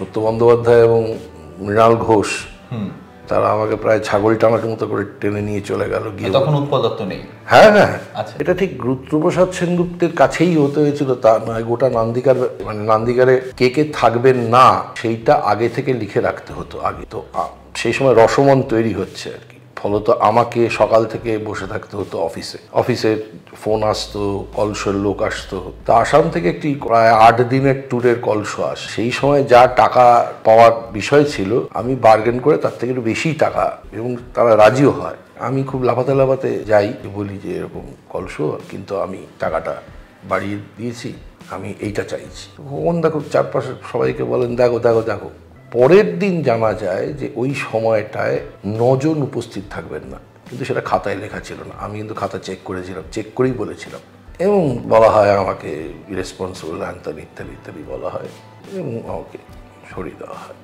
সত্য বন্দ্যোপাধ্যায় এবং মৃণাল ঘোষ তারা আমাকে প্রায় ছাগল টানার মতো করে টেনে নিয়ে চলে গেল। গিয়ে তখন উৎপল দত্ত নেই? হ্যাঁ হ্যাঁ, আচ্ছা। এটা ঠিক রুদ্রপ্রসাদ সেনগুপ্তের কাছেই হতে হয়েছিল তা নয়, গোটা নান্দিকার মানে নান্দিকারে কে কে থাকবেন না সেইটা আগে থেকে লিখে রাখতে হতো আগে। তো সেই সময় রসমন তৈরি হচ্ছে আর কি, ফলত আমাকে সকাল থেকে বসে থাকতে হতো অফিসে ফোন আসতো, কলসের লোক আসতো। তো আসাম থেকে একটি প্রায় 8 দিনের ট্যুরের কলসো আসে। সেই সময় যা টাকা পাওয়ার বিষয় ছিল আমি বার্গেন করে তার থেকে একটু বেশি টাকা, এবং তারা রাজিও হয়। আমি খুব লাফাতে যাই, বলি যে এরকম কলসো, কিন্তু আমি টাকাটা বাড়িয়ে দিয়েছি, আমি এইটা চাইছি। ভগবান দেখো চারপাশে সবাইকে বলেন দেখো দেখো দেখো। পরের দিন জানা যায় যে ওই সময়টায় 9 জন উপস্থিত থাকবেন না, কিন্তু সেটা খাতায় লেখা ছিল না। আমি কিন্তু খাতা চেক করেছিলাম, চেক করেই বলেছিলাম, এবং বলা হয় আমাকে ইরেসপন্সিবল ইত্যাদি ইত্যাদি ইত্যাদি বলা হয়, এবং আমাকে সরিয়ে দেওয়া হয়।